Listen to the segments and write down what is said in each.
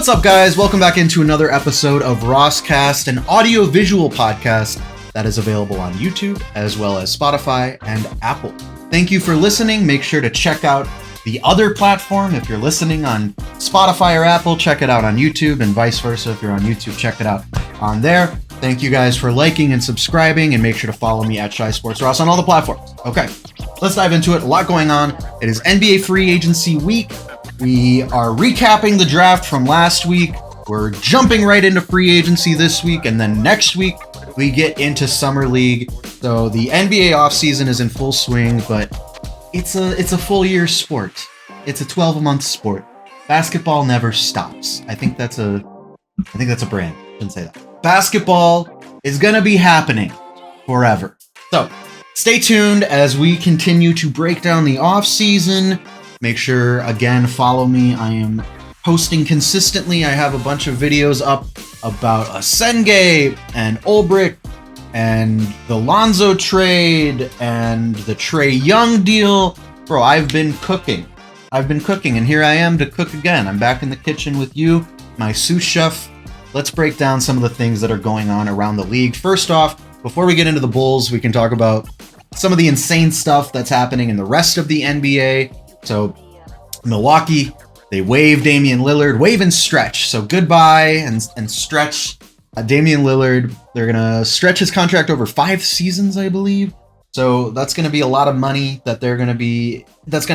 What's up, guys? Welcome back into another episode of RossCast, an audio-visual podcast that is available on YouTube as well as Spotify and Apple. Thank you for listening. Make sure to check out the other platform. If you're listening on Spotify or Apple, check it out on YouTube, and vice versa. If you're on YouTube, check it out on there. Thank you guys for liking and subscribing, and make sure to follow me at Shy Sports Ross on all the platforms. Okay, let's dive into it. A lot going on. It is NBA free agency week. We are recapping the draft from last week. We're jumping right into free agency this week, and then next week we get into Summer League. So the NBA offseason is in full swing, but it's a full year sport. It's a 12-month sport. Basketball never stops. I think that's a brand. Shouldn't say that. Basketball is gonna be happening forever. So stay tuned as we continue to break down the offseason. Make sure, again, follow me. I am posting consistently. I have a bunch of videos up about Essengue and Ulbrich and the Lonzo trade and the Trey Young deal. Bro, I've been cooking, and here I am to cook again. I'm back in the kitchen with you, my sous chef. Let's break down some of the things that are going on around the league. First off, before we get into the Bulls, we can talk about some of the insane stuff that's happening in the rest of the NBA. So Milwaukee, they waive Damian Lillard, waive and stretch. So goodbye and stretch Damian Lillard. They're going to stretch his contract over 5 seasons, I believe. So that's going to be a lot of money that's going to be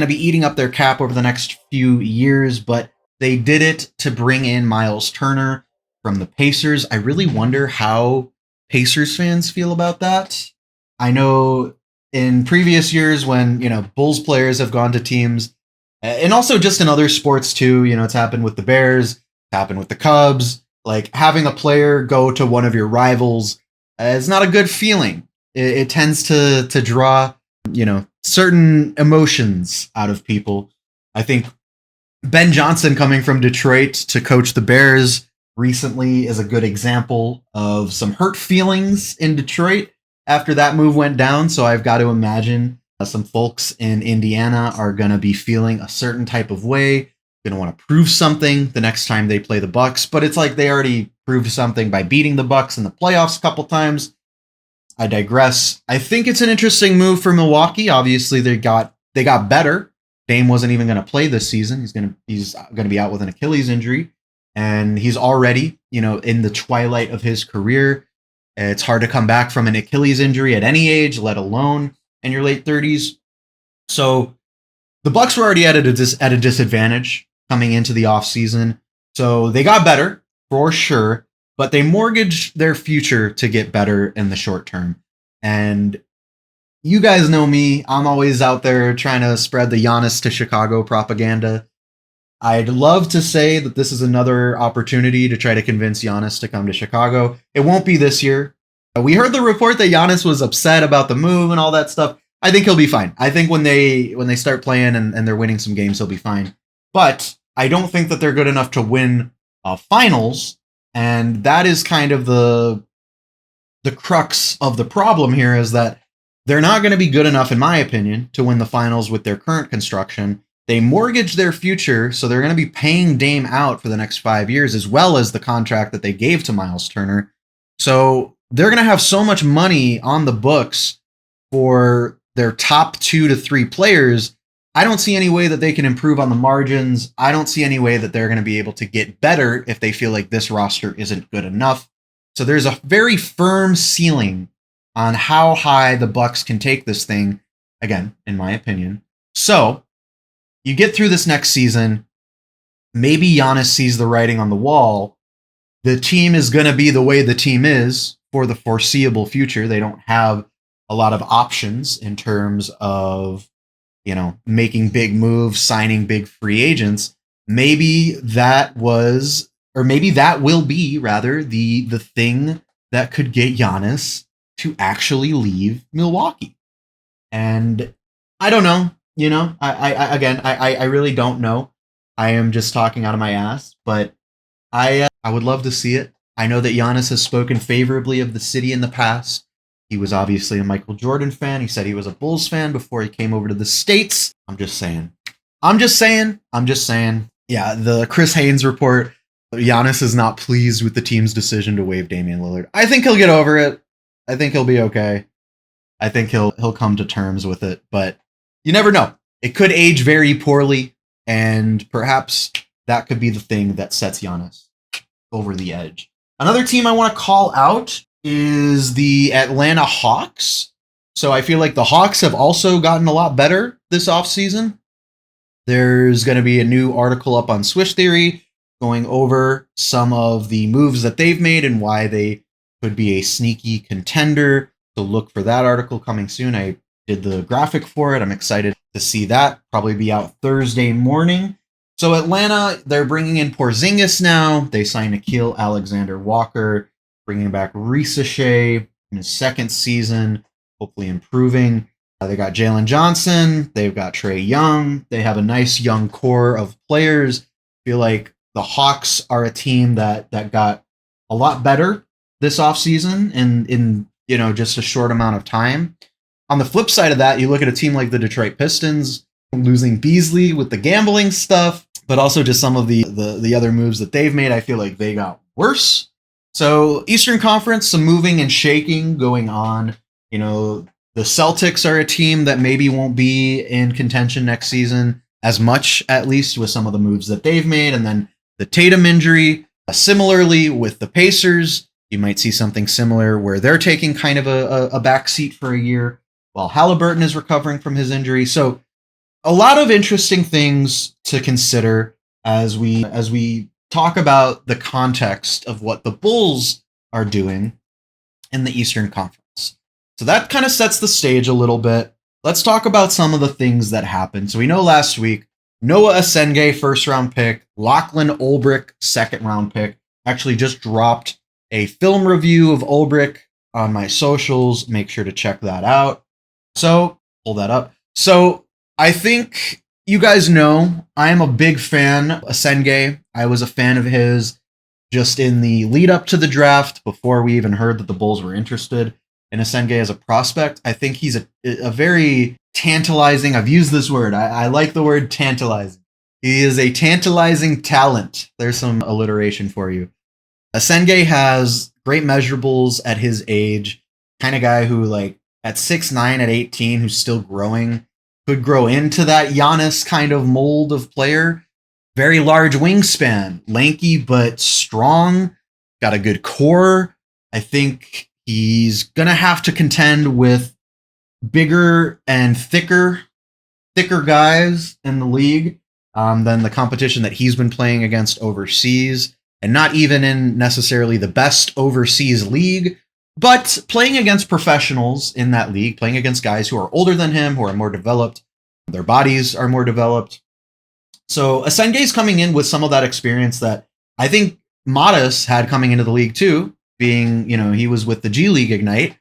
eating up their cap over the next few years. But they did it to bring in Miles Turner from the Pacers. I really wonder how Pacers fans feel about that. I know in previous years when, Bulls players have gone to teams, and also just in other sports too, it's happened with the Bears, it's happened with the Cubs, like having a player go to one of your rivals is not a good feeling. It tends to draw, certain emotions out of people. I think Ben Johnson coming from Detroit to coach the Bears recently is a good example of some hurt feelings in Detroit after that move went down. So I've got to imagine some folks in Indiana are going to be feeling a certain type of way, going to want to prove something the next time they play the Bucks. But it's like they already proved something by beating the Bucks in the playoffs a couple times. I digress. I think it's an interesting move for Milwaukee. Obviously, they got better. Dame wasn't even going to play this season. He's going to be out with an Achilles injury, and he's already, in the twilight of his career. It's hard to come back from an Achilles injury at any age, let alone in your late 30s. So the Bucks were already at a disadvantage coming into the offseason. So they got better for sure, but they mortgaged their future to get better in the short term. And you guys know me. I'm always out there trying to spread the Giannis to Chicago propaganda. I'd love to say that this is another opportunity to try to convince Giannis to come to Chicago. It won't be this year. We heard the report that Giannis was upset about the move and all that stuff. I think he'll be fine. I think when they start playing and they're winning some games, he'll be fine. But I don't think that they're good enough to win finals. And that is kind of the crux of the problem here, is that they're not going to be good enough, in my opinion, to win the finals with their current construction. They mortgage their future, so they're going to be paying Dame out for the next 5 years, as well as the contract that they gave to Miles Turner. So they're going to have so much money on the books for their top 2 to 3 players. I don't see any way that they can improve on the margins. I don't see any way that they're going to be able to get better if they feel like this roster isn't good enough. So there's a very firm ceiling on how high the Bucks can take this thing, again, in my opinion. So you get through this next season, maybe Giannis sees the writing on the wall. The team is going to be the way the team is for the foreseeable future. They don't have a lot of options in terms of, making big moves, signing big free agents. Maybe that will be rather the thing that could get Giannis to actually leave Milwaukee. And I don't know. I really don't know. I am just talking out of my ass, but I would love to see it. I know that Giannis has spoken favorably of the city in the past. He was obviously a Michael Jordan fan. He said he was a Bulls fan before he came over to the States. I'm just saying. Yeah, the Chris Haynes report Giannis is not pleased with the team's decision to waive Damian Lillard. I think he'll get over it. I think he'll be okay. I think he'll come to terms with it, but you never know. It could age very poorly, and perhaps that could be the thing that sets Giannis over the edge. Another team I want to call out is the Atlanta Hawks. So I feel like the Hawks have also gotten a lot better this offseason. There's going to be a new article up on Swish Theory going over some of the moves that they've made and why they could be a sneaky contender. So look for that article coming soon. I did the graphic for it. I'm excited to see that. Probably be out Thursday morning. So Atlanta, they're bringing in Porzingis now. They signed Nickeil Alexander-Walker, bringing back Risachet in his second season, hopefully improving. They got Jalen Johnson. They've got Trey Young. They have a nice young core of players. I feel like the Hawks are a team that got a lot better this offseason in just a short amount of time. On the flip side of that, you look at a team like the Detroit Pistons, losing Beasley with the gambling stuff, but also just some of the other moves that they've made. I feel like they got worse. So Eastern Conference, some moving and shaking going on. The Celtics are a team that maybe won't be in contention next season as much, at least with some of the moves that they've made. And then the Tatum injury, similarly with the Pacers, you might see something similar where they're taking kind of a backseat for a year while Halliburton is recovering from his injury. So a lot of interesting things to consider as we talk about the context of what the Bulls are doing in the Eastern Conference. So that kind of sets the stage a little bit. Let's talk about some of the things that happened. So we know last week, Noa Essengue, first round pick, Lachlan Olbrich, second round pick, actually just dropped a film review of Ulbrich on my socials. Make sure to check that out. So pull that up. So I think you guys know I am a big fan of Essengue. I was a fan of his just in the lead up to the draft before we even heard that the Bulls were interested in Essengue as a prospect. I think he's a very tantalizing, I've used this word, I like the word tantalizing. He is a tantalizing talent. There's some alliteration for you. Essengue has great measurables at his age, kind of guy who at 6'9", at 18, who's still growing, could grow into that Giannis kind of mold of player. Very large wingspan, lanky but strong, got a good core. I think he's going to have to contend with bigger and thicker guys in the league than the competition that he's been playing against overseas, and not even in necessarily the best overseas league, but playing against professionals in that league, playing against guys who are older than him, who are more developed, their bodies are more developed. So Essengue's coming in with some of that experience that I think Modest had coming into the league too, being, he was with the G League Ignite.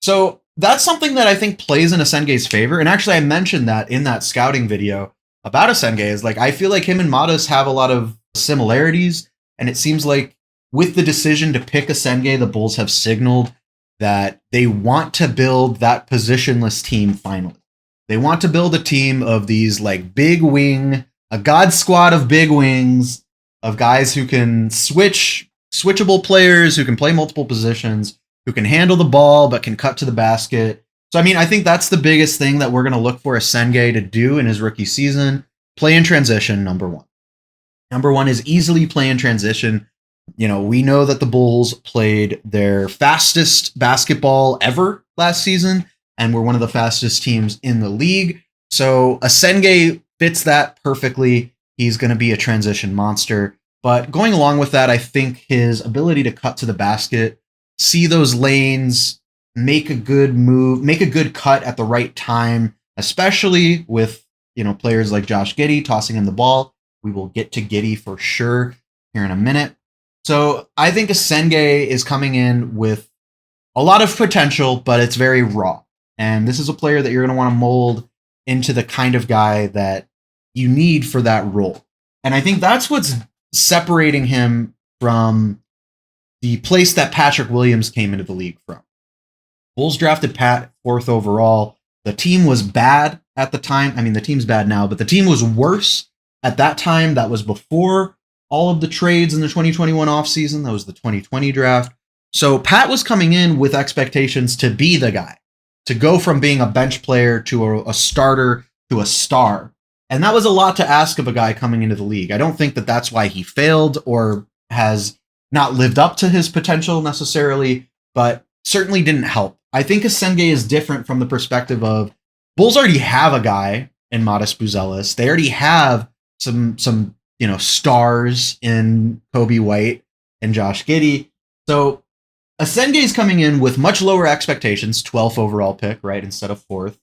So that's something that I think plays in Essengue's favor. And actually I mentioned that in that scouting video about Essengue is I feel like him and Modest have a lot of similarities. And it seems like with the decision to pick Essengue, the Bulls have signaled that they want to build that positionless team finally. They want to build a team of these big wing, a god squad of big wings, of guys who can switchable players, who can play multiple positions, who can handle the ball but can cut to the basket. So, I think that's the biggest thing that we're going to look for Essengue to do in his rookie season. Play in transition, number one. Number one is easily play in transition. We know that the Bulls played their fastest basketball ever last season, and were one of the fastest teams in the league. So Essengue fits that perfectly. He's going to be a transition monster. But going along with that, I think his ability to cut to the basket, see those lanes, make a good move, make a good cut at the right time, especially with, players like Josh Giddey tossing him the ball. We will get to Giddey for sure here in a minute. So I think Essengue is coming in with a lot of potential, but it's very raw. And this is a player that you're going to want to mold into the kind of guy that you need for that role. And I think that's what's separating him from the place that Patrick Williams came into the league from. Bulls drafted Pat 4th overall. The team was bad at the time. The team's bad now, but the team was worse at that time. That was before all of the trades in the 2021 offseason. That was the 2020 draft. So Pat was coming in with expectations to be the guy, to go from being a bench player to a starter to a star. And that was a lot to ask of a guy coming into the league. I don't think that that's why he failed or has not lived up to his potential necessarily, but certainly didn't help. I think Essengue is different from the perspective of Bulls already have a guy in Modest Buzelis. They already have some stars in Coby White and Josh Giddey. So Essengue is coming in with much lower expectations, 12th overall pick, right, instead of 4th.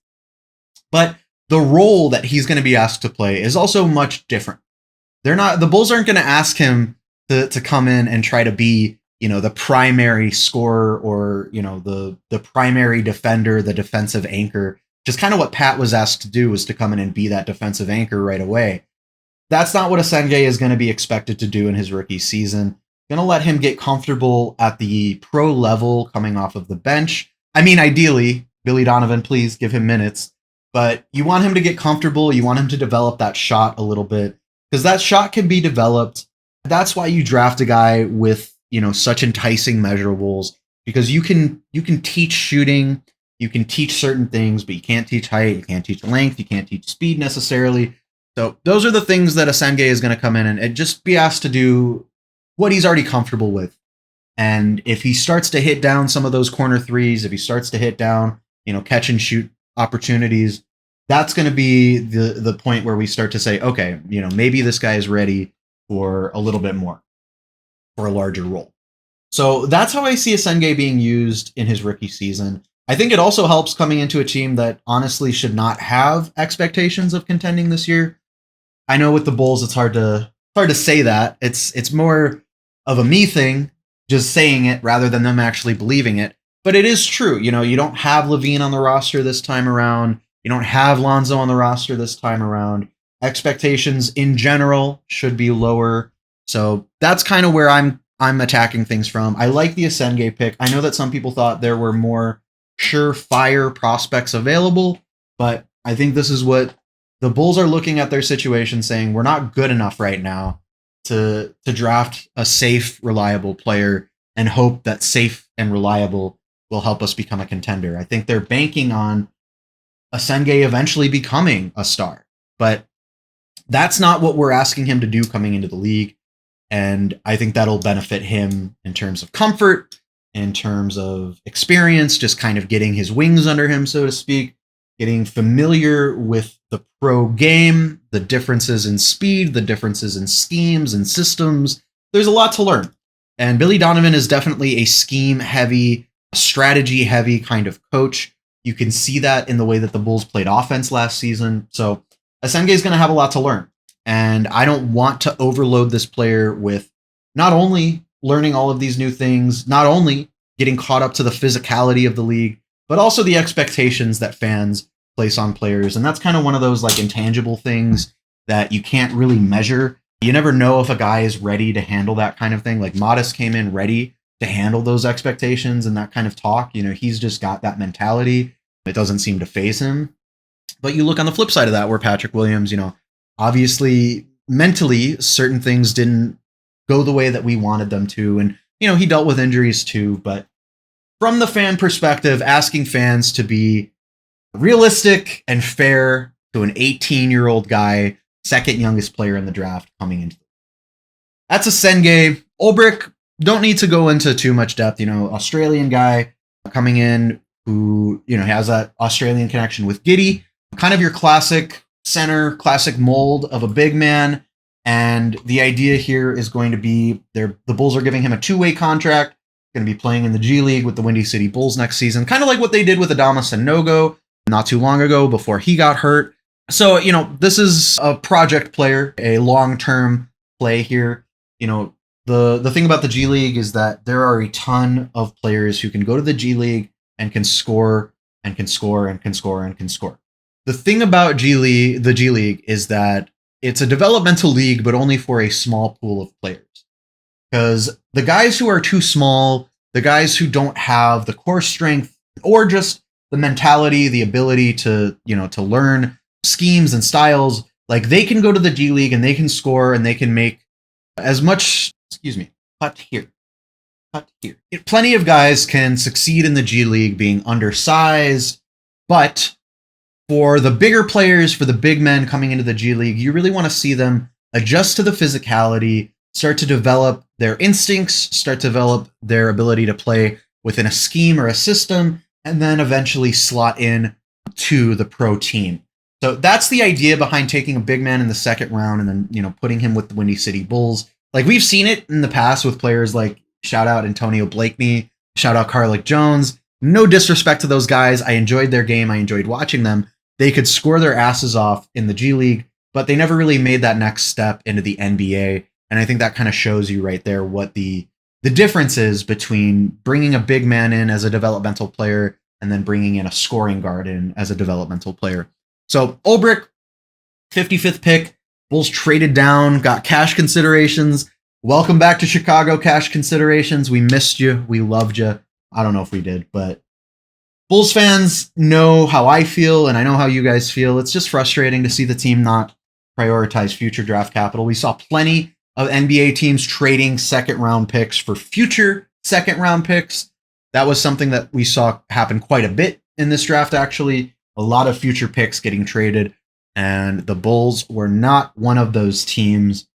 But the role that he's going to be asked to play is also much different. The Bulls aren't going to ask him to come in and try to be, the primary scorer or, the primary defender, the defensive anchor. Just kind of what Pat was asked to do, was to come in and be that defensive anchor right away. That's not what Essengue is going to be expected to do in his rookie season. Going to let him get comfortable at the pro level coming off of the bench. I mean, ideally, Billy Donovan, please give him minutes. But you want him to get comfortable. You want him to develop that shot a little bit, because that shot can be developed. That's why you draft a guy with, such enticing measurables, because you can teach shooting. You can teach certain things, but you can't teach height. You can't teach length. You can't teach speed necessarily. So those are the things that Essengue is going to come in and just be asked to do what he's already comfortable with. And if he starts to hit down some of those corner threes, if he starts to hit down, catch and shoot opportunities, that's going to be the point where we start to say, okay, maybe this guy is ready for a little bit more, for a larger role. So that's how I see Essengue being used in his rookie season. I think it also helps coming into a team that honestly should not have expectations of contending this year. I know with the Bulls, it's hard to say that. It's more of a me thing, just saying it rather than them actually believing it. But it is true. You don't have Levine on the roster this time around. You don't have Lonzo on the roster this time around. Expectations in general should be lower. So that's kind of where I'm attacking things from. I like the Essengue pick. I know that some people thought there were more surefire prospects available, but I think this is what the Bulls are looking at their situation, saying we're not good enough right now to draft a safe, reliable player and hope that safe and reliable will help us become a contender. I think they're banking on Essengue eventually becoming a star, but that's not what we're asking him to do coming into the league. And I think that'll benefit him in terms of comfort, in terms of experience, just kind of getting his wings under him, so to speak, getting familiar with the pro game, the differences in speed, the differences in schemes and systems. There's a lot to learn. And Billy Donovan is definitely a scheme-heavy, strategy-heavy kind of coach. You can see that in the way that the Bulls played offense last season. So Essengue is going to have a lot to learn. And I don't want to overload this player with not only learning all of these new things, not only getting caught up to the physicality of the league, but also the expectations that fans place on players. And that's kind of one of those like intangible things that you can't really measure. You never know if a guy is ready to handle that kind of thing. Like Modest came in ready to handle those expectations and that kind of talk. He's just got that mentality. It doesn't seem to faze him. But you look on the flip side of that, where Patrick Williams, obviously mentally certain things didn't go the way that we wanted them to. And, he dealt with injuries too. But from the fan perspective, asking fans to be realistic and fair to an 18-year-old guy, second youngest player in the draft coming into. That's Essengue. Ulbrich, don't need to go into too much depth. Australian guy coming in who, has that Australian connection with Giddey. Kind of your classic center, classic mold of a big man. And the idea here is going to be the Bulls are giving him a 2-way contract, going to be playing in the G League with the Windy City Bulls next season, kind of like what they did with Adama Sanogo not too long ago before he got hurt. So, this is a project player, a long-term play here. The thing about the G League is that there are a ton of players who can go to the G League and can score and can score and can score and can score. The thing about the G League is that it's a developmental league, but only for a small pool of players. Because the guys who are too small, the guys who don't have the core strength or just the mentality, the ability to learn schemes and styles, like they can go to the G League and they can score and they can make As much, excuse me, cut here. Cut here. Plenty of guys can succeed in the G League being undersized, but for the bigger players, for the big men coming into the G League, you really want to see them adjust to the physicality, start to develop their instincts, start to develop their ability to play within a scheme or a system, and then eventually slot in to the pro team. So that's the idea behind taking a big man in the second round and then, putting him with the Windy City Bulls. Like, we've seen it in the past with players like, shout out Antonio Blakeney, shout out Carlick Jones. No disrespect to those guys. I enjoyed their game. I enjoyed watching them. They could score their asses off in the G League, but they never really made that next step into the NBA. And I think that kind of shows you right there what the difference is between bringing a big man in as a developmental player and then bringing in a scoring guard in as a developmental player. So Ulbrich, 55th pick, Bulls traded down, got cash considerations. Welcome back to Chicago, cash considerations. We missed you. We loved you. I don't know if we did, but Bulls fans know how I feel, and I know how you guys feel. It's just frustrating to see the team not prioritize future draft capital. We saw plenty of NBA teams trading second-round picks for future second-round picks. That was something that we saw happen quite a bit in this draft, actually. A lot of future picks getting traded, and the Bulls were not one of those teams.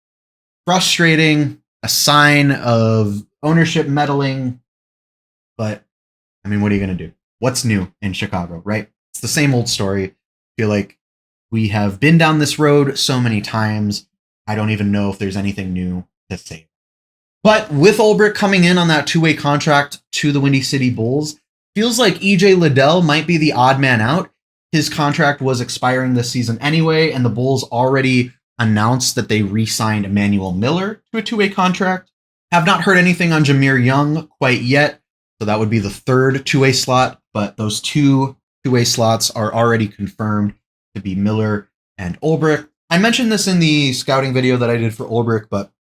Frustrating, a sign of ownership meddling, but, I mean, what are you going to do? What's new in Chicago, right? It's the same old story. I feel like we have been down this road so many times. I don't even know if there's anything new to say. But with Ulbrich coming in on that two-way contract to the Windy City Bulls, feels like EJ Liddell might be the odd man out. His contract was expiring this season anyway, and the Bulls already announced that they re-signed Emmanuel Miller to a two-way contract. Have not heard anything on Jameer Young quite yet, so that would be the third two-way slot, but those two two-way slots are already confirmed to be Miller and Ulbrich. I mentioned this in the scouting video that I did for Ulbrich, but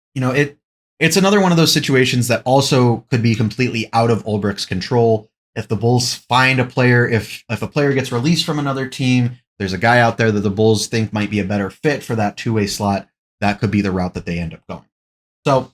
it's another one of those situations that also could be completely out of Ulbrich's control. If the Bulls find a player, if a player gets released from another team, there's a guy out there that the Bulls think might be a better fit for that two-way slot, that could be the route that they end up going. So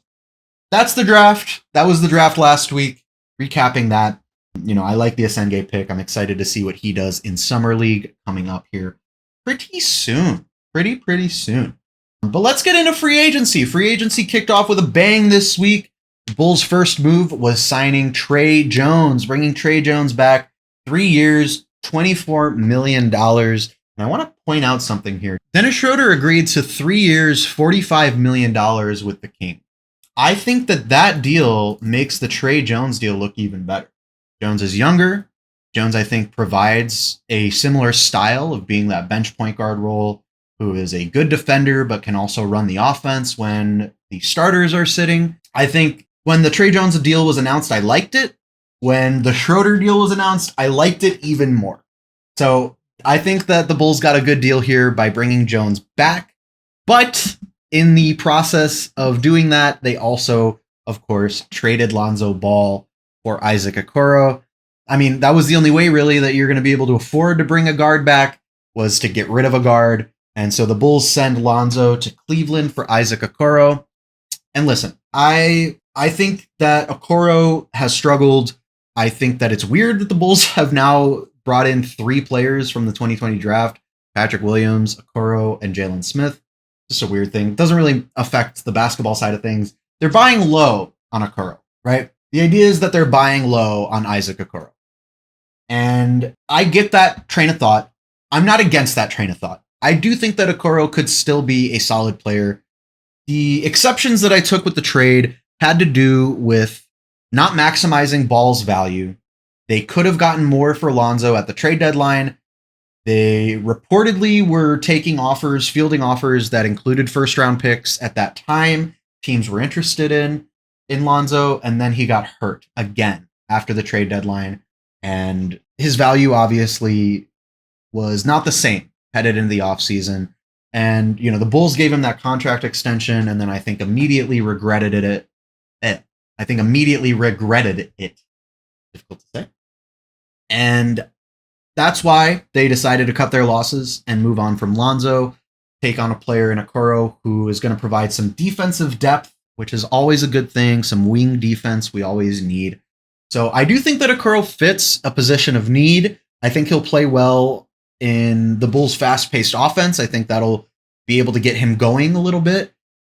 that's the draft. That was the draft last week. Recapping that, I like the Essengue pick. I'm excited to see what he does in Summer League coming up here pretty soon. Pretty soon. But let's get into free agency. Free agency kicked off with a bang this week. The Bulls' first move was signing Trey Jones, bringing Trey Jones back 3 years, $24 million. And I want to point out something here. Dennis Schroeder agreed to 3 years, $45 million with the Kings. I think that deal makes the Trey Jones deal look even better. Jones is younger. Jones, I think, provides a similar style of being that bench point guard role, who is a good defender, but can also run the offense when the starters are sitting. I think when the Trey Jones deal was announced, I liked it. When the Schroeder deal was announced, I liked it even more. So I think that the Bulls got a good deal here by bringing Jones back. But in the process of doing that, they also, of course, traded Lonzo Ball for Isaac Okoro. I mean, that was the only way, really, that you're going to be able to afford to bring a guard back, was to get rid of a guard. And so the Bulls send Lonzo to Cleveland for Isaac Okoro. And listen, I think that Okoro has struggled. I think that it's weird that the Bulls have now brought in 3 players from the 2020 draft, Patrick Williams, Okoro, and Jalen Smith. Just a weird thing. It doesn't really affect the basketball side of things. They're buying low on Okoro, right? The idea is that they're buying low on Isaac Okoro. And I get that train of thought. I'm not against that train of thought. I do think that Okoro could still be a solid player. The exceptions that I took with the trade had to do with not maximizing Ball's value. They could have gotten more for Lonzo at the trade deadline. They reportedly were taking offers, fielding offers that included first-round picks at that time. Teams were interested in Lonzo, and then he got hurt again after the trade deadline. And his value obviously was not the same headed into the offseason. And, the Bulls gave him that contract extension, and then I think immediately regretted it. Difficult to say. And that's why they decided to cut their losses and move on from Lonzo, take on a player in Okoro who is going to provide some defensive depth which is always a good thing. Some wing defense we always need. So I do think that Okoro fits a position of need. I think he'll play well in the Bulls' fast-paced offense. I think that'll be able to get him going a little bit.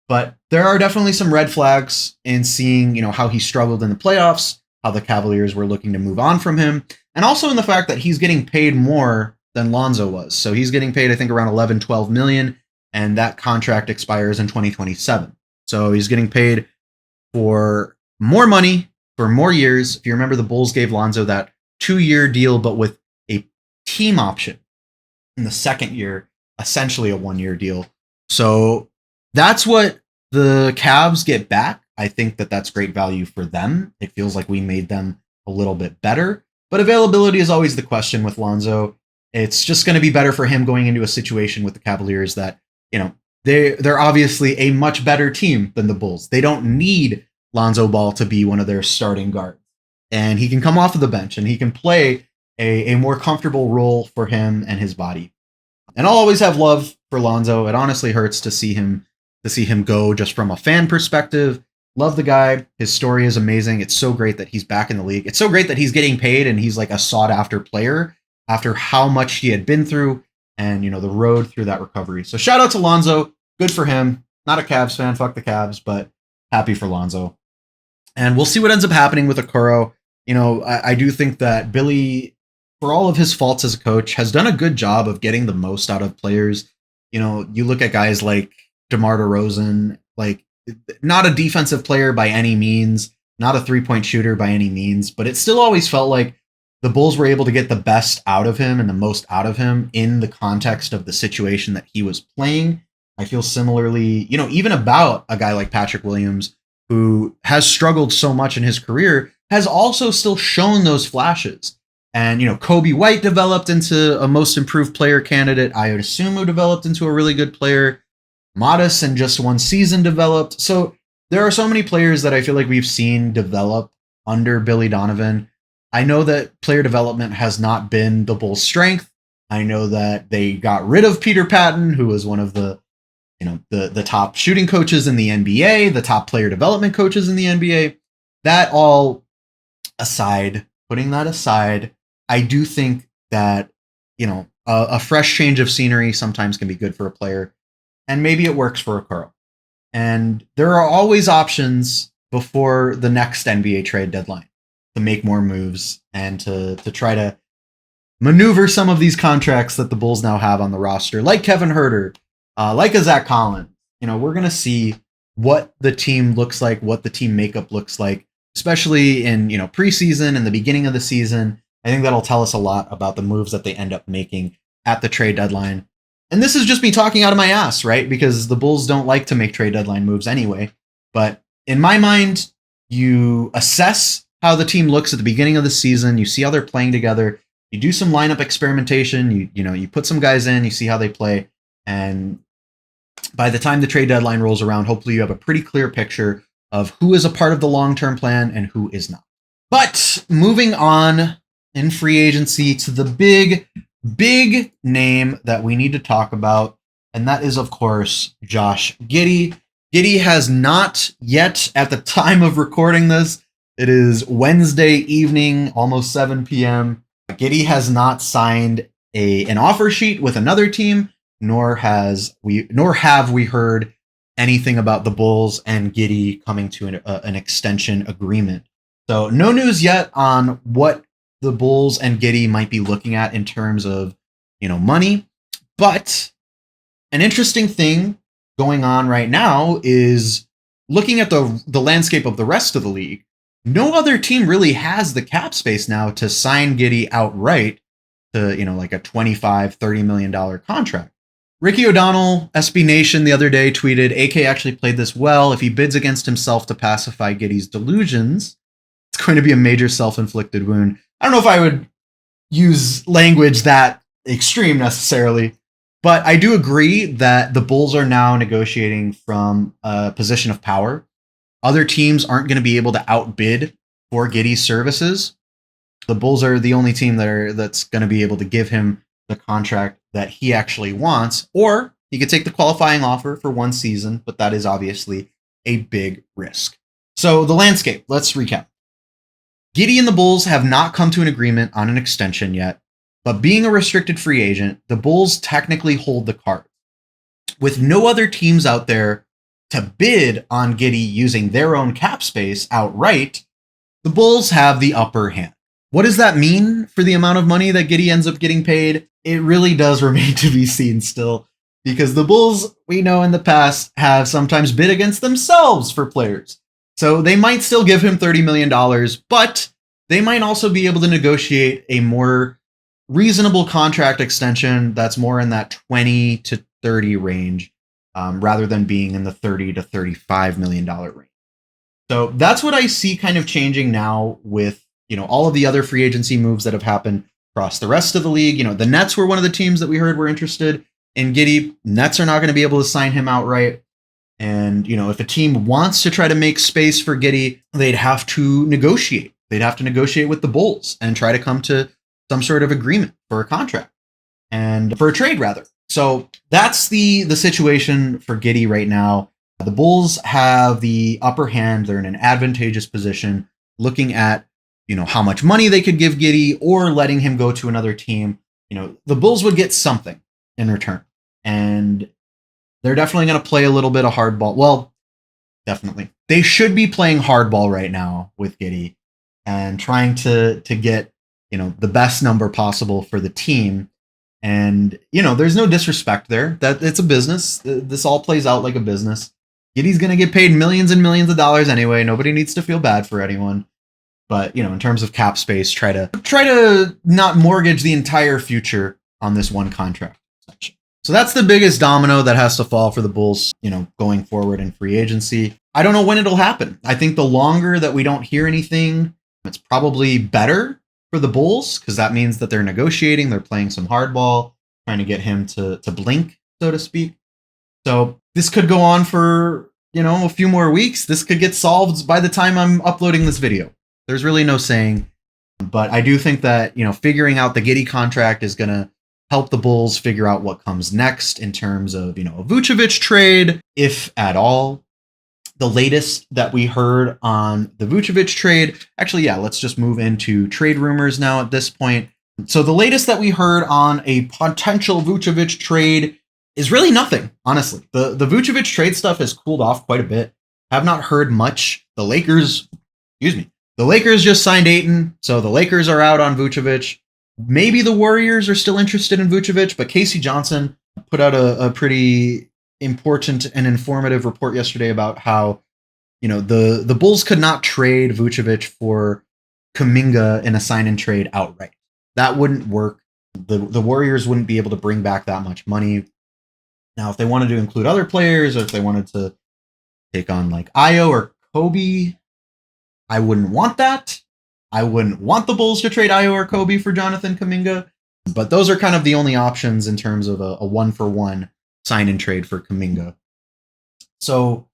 But there are definitely some red flags in seeing, how he struggled in the playoffs, how the Cavaliers were looking to move on from him, and also in the fact that he's getting paid more than Lonzo was. So he's getting paid, I think, around 11, 12 million, and that contract expires in 2027. So he's getting paid for more money for more years. If you remember, the Bulls gave Lonzo that 2-year deal, but with a team option in the second year, essentially a 1-year deal. So that's what the Cavs get back. I think that that's great value for them. It feels like we made them a little bit better, but availability is always the question with Lonzo. It's just going to be better for him going into a situation with the Cavaliers that, they're obviously a much better team than the Bulls. They don't need Lonzo Ball to be one of their starting guards. And he can come off of the bench and he can play a more comfortable role for him and his body. And I'll always have love for Lonzo. It honestly hurts to see him go just from a fan perspective. Love the guy. His story is amazing. It's so great that he's back in the league. It's so great that he's getting paid and he's like a sought after player after how much he had been through and, the road through that recovery. So shout out to Lonzo. Good for him. Not a Cavs fan. Fuck the Cavs, but happy for Lonzo. And we'll see what ends up happening with Okoro. I do think that Billy, for all of his faults as a coach, has done a good job of getting the most out of players. You look at guys like DeMar DeRozan, like not a defensive player by any means, not a 3-point shooter by any means, but it still always felt like the Bulls were able to get the best out of him and the most out of him in the context of the situation that he was playing. I feel similarly, even about a guy like Patrick Williams, who has struggled so much in his career, has also still shown those flashes. And, Coby White developed into a most improved player candidate. I would assume who developed into a really good player. Modest in just one season developed. So there are so many players that I feel like we've seen develop under Billy Donovan. I know that player development has not been the Bulls' strength. I know that they got rid of Peter Patton, who was one of the top shooting coaches in the NBA, the top player development coaches in the NBA. That all aside, putting that aside, I do think that, a fresh change of scenery sometimes can be good for a player, and maybe it works for Okoro. And there are always options before the next NBA trade deadline to make more moves and to try to maneuver some of these contracts that the Bulls now have on the roster, like Kevin Huerter, like a Zach Collins. We're going to see what the team looks like, what the team makeup looks like, especially in, preseason and the beginning of the season. I think that'll tell us a lot about the moves that they end up making at the trade deadline. And this is just me talking out of my ass, right? Because the Bulls don't like to make trade deadline moves anyway. But in my mind, you assess how the team looks at the beginning of the season. You see how they're playing together. You do some lineup experimentation. You put some guys in, you see how they play. And by the time the trade deadline rolls around, hopefully you have a pretty clear picture of who is a part of the long-term plan and who is not. But moving on in free agency to the big name that we need to talk about, and that is, of course, Josh Giddey. Giddey has not yet, at the time of recording this, it is Wednesday evening, almost 7 p.m. Giddey has not signed an offer sheet with another team, nor have we heard anything about the Bulls and Giddey coming to an extension agreement. So no news yet on what the Bulls and Giddey might be looking at in terms of, money. But an interesting thing going on right now is looking at the landscape of the rest of the league. No other team really has the cap space now to sign Giddey outright to, like a $25-30 million contract. Ricky O'Donnell, SB Nation, the other day tweeted, AK actually played this well. If he bids against himself to pacify Giddey's delusions, it's going to be a major self-inflicted wound. I don't know if I would use language that extreme necessarily, but I do agree that the Bulls are now negotiating from a position of power. Other teams aren't going to be able to outbid for Giddey's services. The Bulls are the only team that's going to be able to give him the contract that he actually wants, or he could take the qualifying offer for one season, but that is obviously a big risk. So the landscape, let's recap. Giddey and the Bulls have not come to an agreement on an extension yet, but being a restricted free agent, the Bulls technically hold the cards. With no other teams out there to bid on Giddey using their own cap space outright, the Bulls have the upper hand. What does that mean for the amount of money that Giddey ends up getting paid? It really does remain to be seen still, because the Bulls, we know in the past, have sometimes bid against themselves for players. So they might still give him $30 million, but they might also be able to negotiate a more reasonable contract extension that's more in that 20 to 30 range, rather than being in the $30 to $35 million range. So that's what I see kind of changing now with, all of the other free agency moves that have happened across the rest of the league. The Nets were one of the teams that we heard were interested in Giddey. Nets are not going to be able to sign him outright. And, if a team wants to try to make space for Giddey, they'd have to negotiate. They'd have to negotiate with the Bulls and try to come to some sort of agreement for a contract and for a trade, rather. So that's the situation for Giddey right now. The Bulls have the upper hand. They're in an advantageous position looking at, how much money they could give Giddey or letting him go to another team. The Bulls would get something in return. And they're definitely going to play a little bit of hardball. Well, definitely. They should be playing hardball right now with Giddey and trying to get, the best number possible for the team. And, there's no disrespect there. That it's a business. This all plays out like a business. Giddey's going to get paid millions and millions of dollars anyway. Nobody needs to feel bad for anyone. But, in terms of cap space, try to not mortgage the entire future on this one contract section. So that's the biggest domino that has to fall for the Bulls, going forward in free agency. I don't know when it'll happen. I think the longer that we don't hear anything, it's probably better for the Bulls, because that means that they're negotiating, they're playing some hardball, trying to get him to blink, so to speak. So this could go on for, a few more weeks. This could get solved by the time I'm uploading this video. There's really no saying. But I do think that, figuring out the Giddey contract is going to help the Bulls figure out what comes next in terms of, a Vucevic trade, if at all. The latest that we heard on the Vucevic trade, actually, yeah, let's just move into trade rumors now at this point. So the latest that we heard on a potential Vucevic trade is really nothing, honestly. The Vucevic trade stuff has cooled off quite a bit. Have not heard much. The Lakers just signed Ayton, so the Lakers are out on Vucevic. Maybe the Warriors are still interested in Vucevic, but Casey Johnson put out a pretty important and informative report yesterday about how, the Bulls could not trade Vucevic for Kuminga in a sign and trade outright. That wouldn't work. The Warriors wouldn't be able to bring back that much money. Now, if they wanted to include other players, or if they wanted to take on like Io or Coby, I wouldn't want that. I wouldn't want the Bulls to trade Io or Coby for Jonathan Kuminga. But those are kind of the only options in terms of a one-for-one sign and trade for Kuminga. So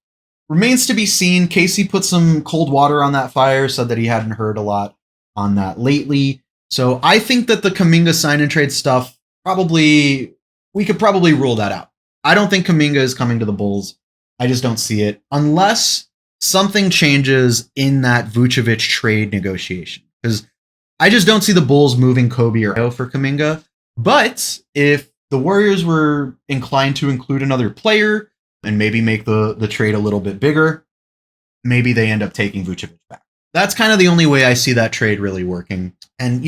remains to be seen. Casey put some cold water on that fire, said that he hadn't heard a lot on that lately. So I think that the Kuminga sign and trade stuff, we could probably rule that out. I don't think Kuminga is coming to the Bulls. I just don't see it unless something changes in that Vucevic trade negotiation. Because I just don't see the Bulls moving Coby or Io for Kuminga. But if the Warriors were inclined to include another player and maybe make the trade a little bit bigger, maybe they end up taking Vucevic back. That's kind of the only way I see that trade really working. And,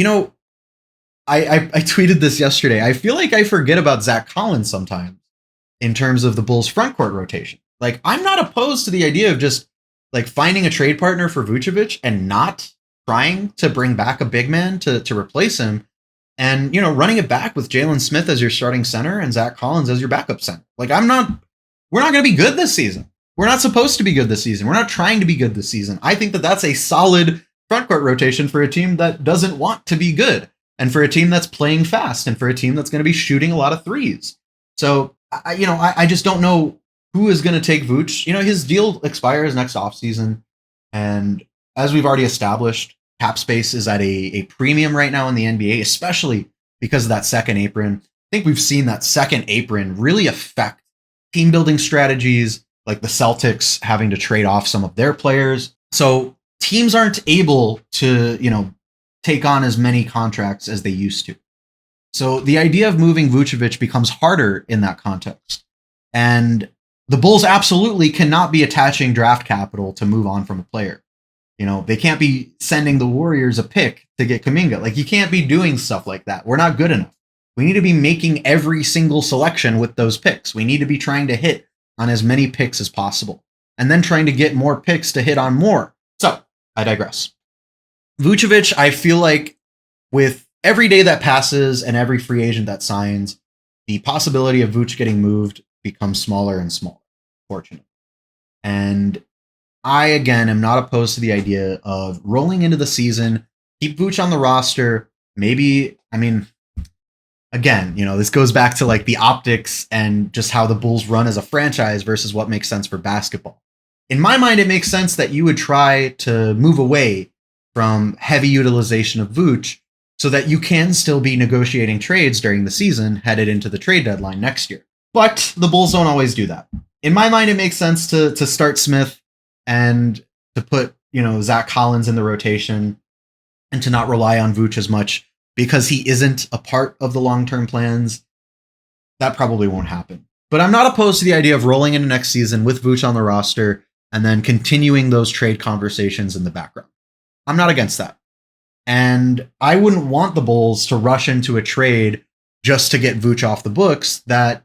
I tweeted this yesterday. I feel like I forget about Zach Collins sometimes in terms of the Bulls front court rotation. Like, I'm not opposed to the idea of just like finding a trade partner for Vucevic and not trying to bring back a big man to replace him, and running it back with Jalen Smith as your starting center and Zach Collins as your backup center. Like, we're not going to be good this season. We're not supposed to be good this season. We're not trying to be good this season. I think that that's a solid front court rotation for a team that doesn't want to be good, and for a team that's playing fast, and for a team that's going to be shooting a lot of threes. So I just don't know who is going to take Vooch. His deal expires next offseason. And as we've already established, cap space is at a premium right now in the NBA, especially because of that second apron. I think we've seen that second apron really affect team building strategies, like the Celtics having to trade off some of their players. So teams aren't able to, take on as many contracts as they used to. So the idea of moving Vucevic becomes harder in that context. And the Bulls absolutely cannot be attaching draft capital to move on from a player. They can't be sending the Warriors a pick to get Kuminga. Like, you can't be doing stuff like that. We're not good enough. We need to be making every single selection with those picks. We need to be trying to hit on as many picks as possible, and then trying to get more picks to hit on more. So, I digress. Vucevic, I feel like with every day that passes and every free agent that signs, the possibility of Vooch getting moved becomes smaller and smaller, fortunately. And I, again, am not opposed to the idea of rolling into the season, keep Vooch on the roster. Maybe, again, this goes back to like the optics and just how the Bulls run as a franchise versus what makes sense for basketball. In my mind, it makes sense that you would try to move away from heavy utilization of Vooch so that you can still be negotiating trades during the season headed into the trade deadline next year. But the Bulls don't always do that. In my mind, it makes sense to start Smith and to put, Zach Collins in the rotation and to not rely on Vooch as much because he isn't a part of the long-term plans. That probably won't happen. But I'm not opposed to the idea of rolling into next season with Vooch on the roster and then continuing those trade conversations in the background. I'm not against that. And I wouldn't want the Bulls to rush into a trade just to get Vooch off the books that,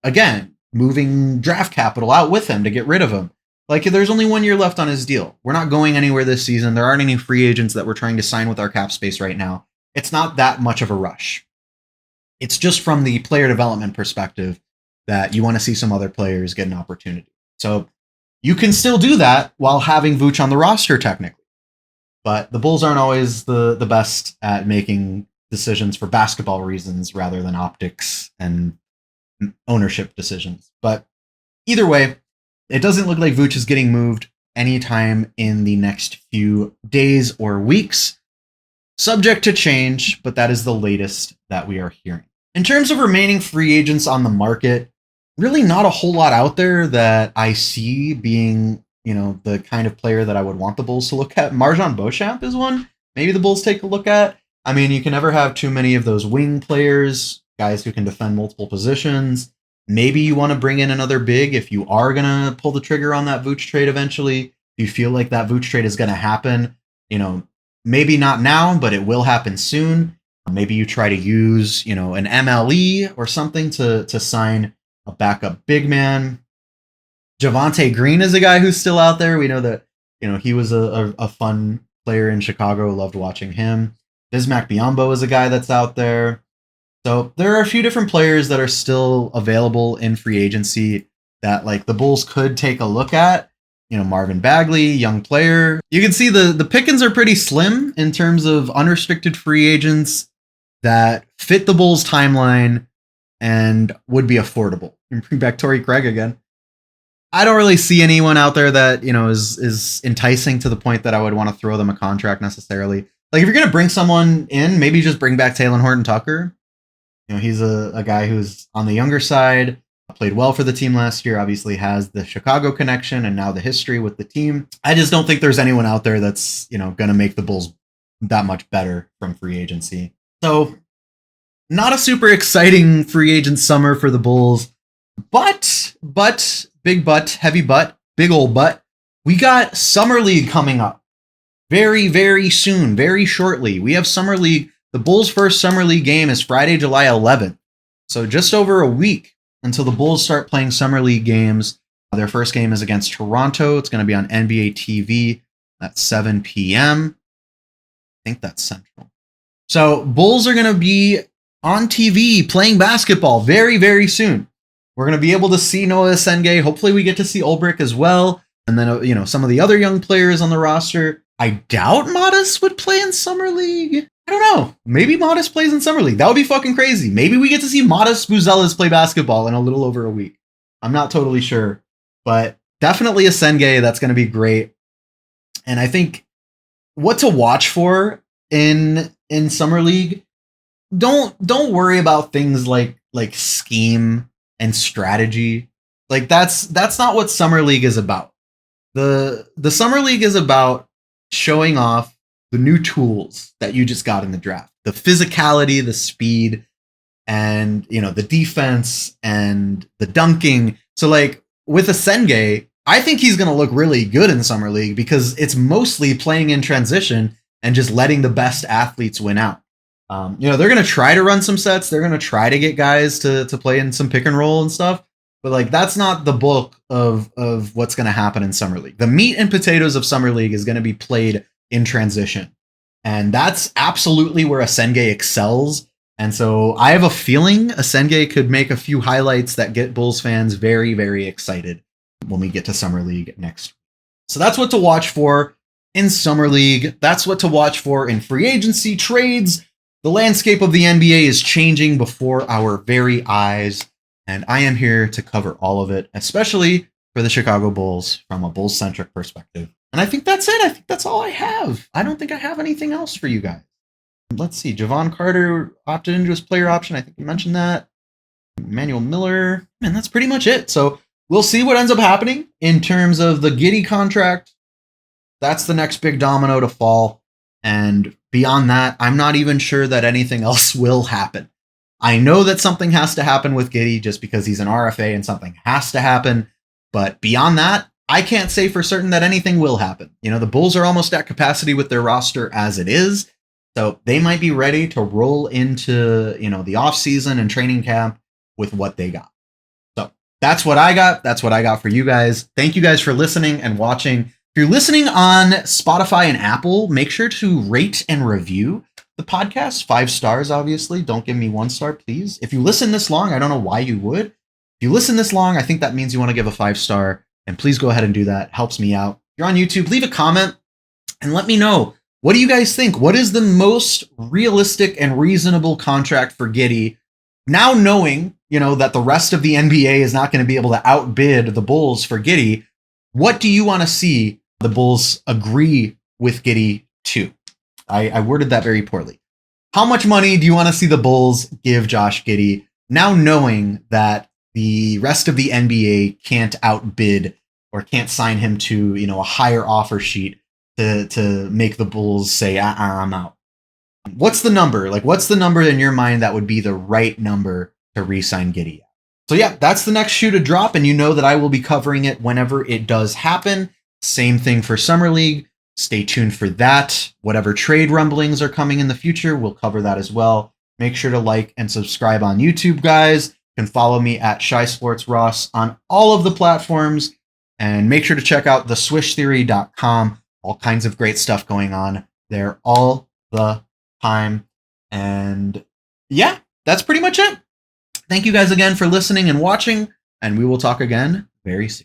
again, moving draft capital out with him to get rid of him. Like, there's only 1 year left on his deal. We're not going anywhere this season. There aren't any free agents that we're trying to sign with our cap space right now. It's not that much of a rush. It's just from the player development perspective that you want to see some other players get an opportunity. So you can still do that while having Vooch on the roster, technically. But the Bulls aren't always the best at making decisions for basketball reasons rather than optics and ownership decisions. But either way, it doesn't look like Vooch is getting moved anytime in the next few days or weeks. Subject to change, but that is the latest that we are hearing. In terms of remaining free agents on the market, really not a whole lot out there that I see being, the kind of player that I would want the Bulls to look at. Marjon Beauchamp is one. Maybe the Bulls take a look at. You can never have too many of those wing players, guys who can defend multiple positions. Maybe you want to bring in another big if you are going to pull the trigger on that Vooch trade eventually. If you feel like that Vooch trade is going to happen, maybe not now, but it will happen soon. Maybe you try to use, an MLE or something to sign a backup big man. Javonte Green is a guy who's still out there. We know that, he was a fun player in Chicago. Loved watching him. Bismack Biyombo is a guy that's out there. So there are a few different players that are still available in free agency that like the Bulls could take a look at. Marvin Bagley, young player. You can see the pickings are pretty slim in terms of unrestricted free agents that fit the Bulls timeline and would be affordable. And bring back Torrey Craig again. I don't really see anyone out there that, is enticing to the point that I would want to throw them a contract necessarily. Like, if you're going to bring someone in, maybe just bring back Talen Horton-Tucker. He's a guy who's on the younger side, played well for the team last year, obviously has the Chicago connection and now the history with the team. I just don't think there's anyone out there that's, going to make the Bulls that much better from free agency. So not a super exciting free agent summer for the Bulls, but big butt, heavy butt, big old butt. We got Summer League coming up very, very soon, very shortly. We have Summer League. The Bulls' first Summer League game is Friday, July 11th. So just over a week until the Bulls start playing Summer League games. Their first game is against Toronto. It's going to be on NBA TV at 7 p.m. I think that's Central. So Bulls are going to be on TV playing basketball very, very soon. We're going to be able to see Noa Essengue. Hopefully we get to see Ulbrich as well. And then, some of the other young players on the roster. I doubt Modest would play in Summer League. I don't know. Maybe Modest plays in Summer League. That would be fucking crazy. Maybe we get to see Modest Buzelis play basketball in a little over a week. I'm not totally sure. But definitely Essengue. That's going to be great. And I think what to watch for in Summer League, don't worry about things like scheme and strategy. Like that's not what Summer League is about. The Summer League is about showing off the new tools that you just got in the draft. The physicality, the speed, and the defense and the dunking. So like with Essengue, I think he's going to look really good in Summer League because it's mostly playing in transition and just letting the best athletes win out. They're going to try to run some sets. They're going to try to get guys to play in some pick and roll and stuff. But like that's not the bulk of what's going to happen in Summer League. The meat and potatoes of Summer League is going to be played in transition. And that's absolutely where Essengue excels. And so I have a feeling Essengue could make a few highlights that get Bulls fans very, very excited when we get to Summer League next. So that's what to watch for in Summer League. That's what to watch for in free agency, trades. The landscape of the NBA is changing before our very eyes. And I am here to cover all of it, especially for the Chicago Bulls from a Bulls-centric perspective. And I think that's it. I think that's all I have. I don't think I have anything else for you guys. Let's see. Javon Carter opted into his player option. I think you mentioned that. Emmanuel Miller. And that's pretty much it. So we'll see what ends up happening in terms of the Giddey contract. That's the next big domino to fall. And beyond that, I'm not even sure that anything else will happen. I know that something has to happen with Giddey just because he's an RFA and something has to happen. But beyond that, I can't say for certain that anything will happen. The Bulls are almost at capacity with their roster as it is. So they might be ready to roll into, the offseason and training camp with what they got. So that's what I got. That's what I got for you guys. Thank you guys for listening and watching. If you're listening on Spotify and Apple, make sure to rate and review the podcast. 5 stars, obviously. Don't give me 1 star, please. If you listen this long, I don't know why you would. If you listen this long, I think that means you want to give a 5 star. And please go ahead and do that. It helps me out. If you're on YouTube, leave a comment and let me know. What do you guys think? What is the most realistic and reasonable contract for Giddey? Now knowing, that the rest of the NBA is not going to be able to outbid the Bulls for Giddey, what do you want to see the Bulls agree with Giddey to? I worded that very poorly. How much money do you want to see the Bulls give Josh Giddey now knowing that the rest of the NBA can't outbid or can't sign him to, a higher offer sheet to make the Bulls say, I'm out? What's the number? Like, what's the number in your mind that would be the right number to re-sign Giddey? So yeah, that's the next shoe to drop, and you know that I will be covering it whenever it does happen. Same thing for Summer League. Stay tuned for that. Whatever trade rumblings are coming in the future, we'll cover that as well. Make sure to like and subscribe on YouTube, guys. You can follow me at Shy Sports Ross on all of the platforms, and make sure to check out theswishtheory.com. All kinds of great stuff going on there all the time. And yeah, that's pretty much it. Thank you guys again for listening and watching, and we will talk again very soon.